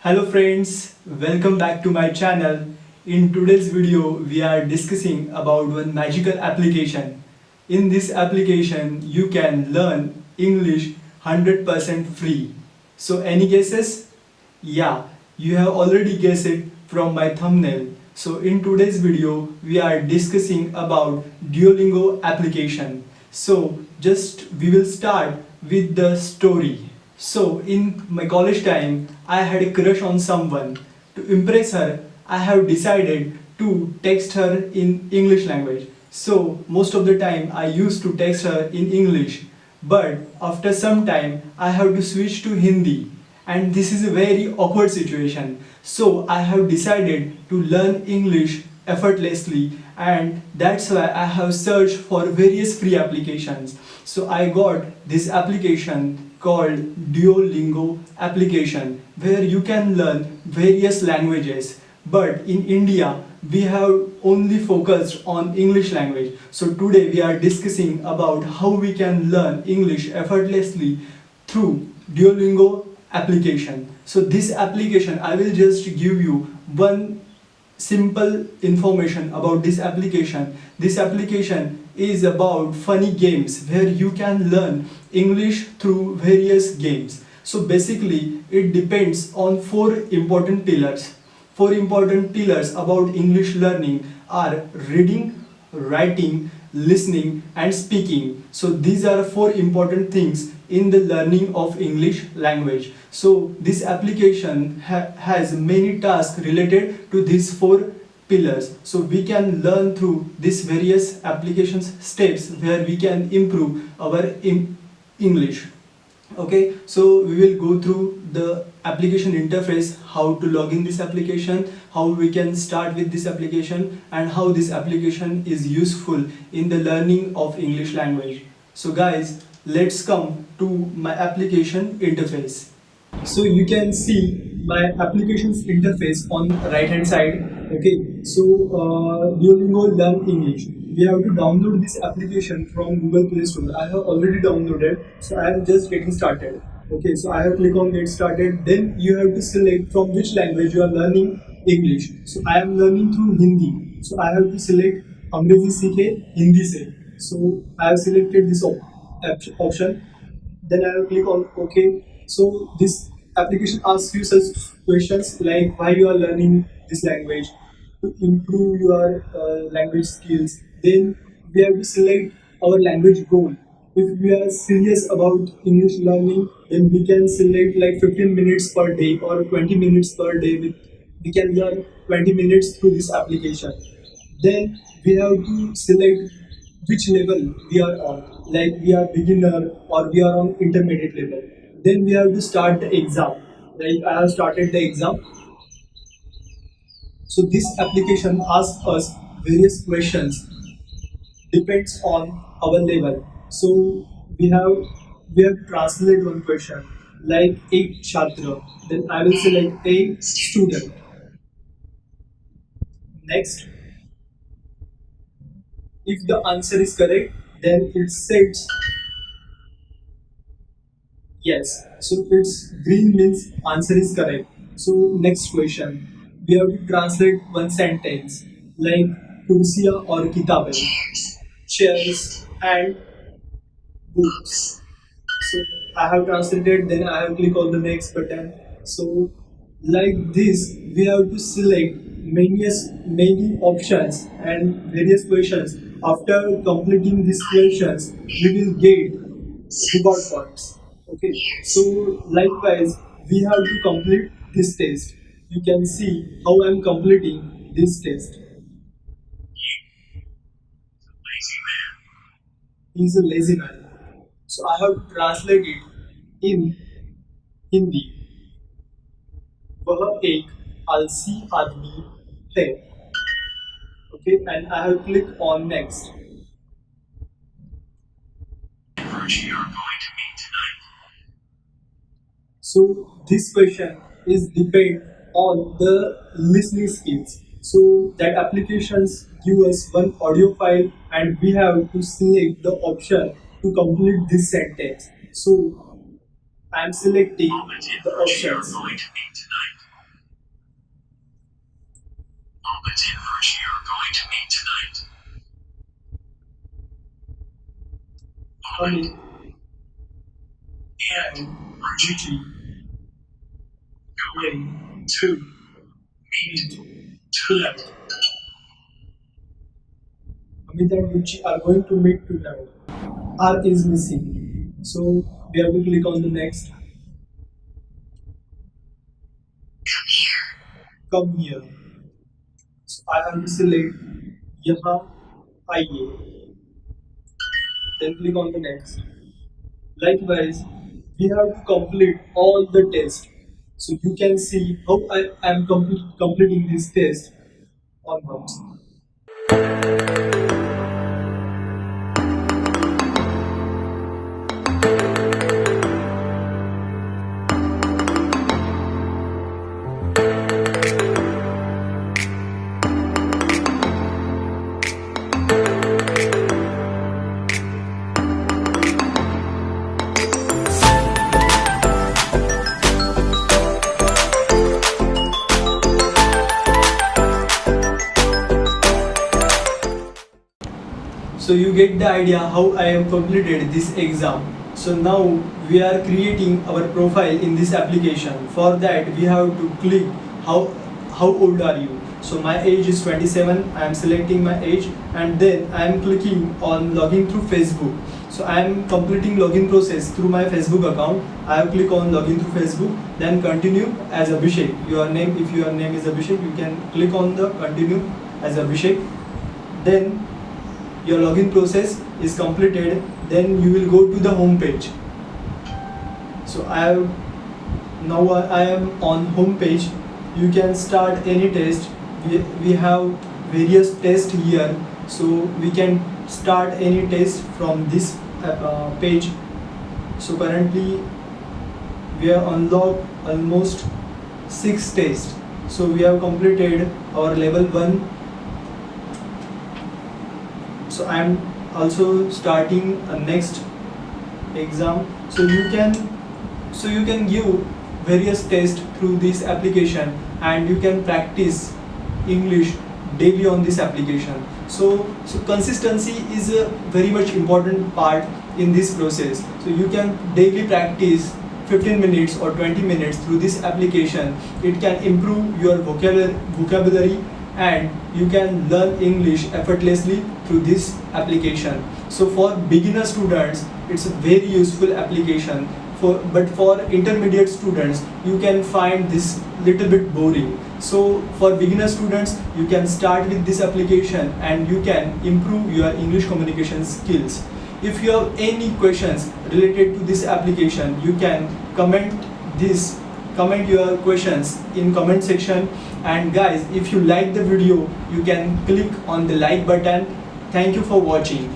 Hello friends, welcome back to my channel. In today's video, we are discussing about one magical application. In this application, you can learn English 100% free. So any guesses? Yeah, you have already guessed it from my thumbnail. So in today's video, we are discussing about Duolingo application. So just we will start with the story. So in my college time, I had a crush on someone. To impress her, I have decided to text her in English language. So most of the time I used to text her in English. But after some time I have to switch to Hindi, and this is a very awkward situation. So I have decided to learn English effortlessly, and that's why I have searched for various free applications. So I got this application called Duolingo application where you can learn various languages. But in India, we have only focused on English language. So today we are discussing about how we can learn English effortlessly through Duolingo application. So this application, I will just give you one simple information about this application. This application is about funny games where you can learn English through various games. So basically it depends on four important pillars. Four important pillars about English learning are reading, writing, listening and speaking. So these are four important things in the learning of English language. So this application has many tasks related to these four pillars. So we can learn through these various applications steps where we can improve our English. Okay, so we will go through the application interface, how to log in this application, how we can start with this application, and how this application is useful in the learning of English language. So guys, let's come to my application interface. So you can see my application's interface on the right hand side. Okay, so Duolingo Learn English. We have to download this application from Google Playstore. I have already downloaded, so I am just getting started. Okay, so I have click on get started. Then you have to select from which language you are learning English. So I am learning through Hindi. So I have to select अंग्रेजी सीखे हिंदी से. So I have selected this option. Then I will click on OK. So this application asks you such questions like why you are learning this language, to improve your language skills. Then we have to select our language goal. If we are serious about English learning, then we can select like 15 minutes per day or 20 minutes per day. We can learn 20 minutes through this application. Then we have to select which level we are on, like we are beginner or we are on intermediate level. Then we have to start the exam, like I have started the exam. So this application asks us various questions, depends on our level. So we have to translate one question like a chhatra, then I will select a student. Next, if the answer is correct, then it says yes. So it's green means answer is correct. So next question, we have to translate one sentence like kursiya or kitabe, chairs and books. So I have translated, then I have click on the next button. So like this, we have to select many options and various questions. After completing these questions, we will get reward points. Okay. So likewise, we have to complete this test. You can see how I am completing this test. He is a lazy man. So I have to translate it in Hindi. वह एक आलसी आदमी है. Okay, and I have clicked on next. So this question is depend on the listening skills. So that applications give us one audio file and we have to select the option to complete this sentence. So I am selecting the options. Amit and Gigi going to meet tonight. Amit and Gucci are going to meet tonight. R is missing. So we have to click on the next. Come here. So I have to select यहाँ आइए. Then click on the next. Likewise, we have to complete all the tests. So you can see how I am completing this test on notes. So you get the idea how I have completed this exam. So now we are creating our profile in this application. For that we have to click how old are you. So my age is 27. I am selecting my age and then I am clicking on login through Facebook. So I am completing login process through my Facebook account. I have click on login through Facebook, then continue as Abhishek. Your name, if your name is Abhishek, you can click on the continue as Abhishek. Then your login process is completed, then you will go to the home page. So I am on home page. You can start any test. We have various tests here, so we can start any test from this page. So currently we have unlocked almost 6 tests. So we have completed our level 1. So I am also starting a next exam. So you can give various tests through this application and you can practice English daily on this application. So consistency is a very much important part in this process. So you can daily practice 15 minutes or 20 minutes through this application. It can improve your vocabulary and you can learn English effortlessly through this application. So for beginner students it's a very useful application, but for intermediate students you can find this little bit boring. So for beginner students you can start with this application and you can improve your English communication skills. If you have any questions related to this application, you can comment your questions in comment section. And guys, if you like the video, you can click on the like button. Thank you for watching.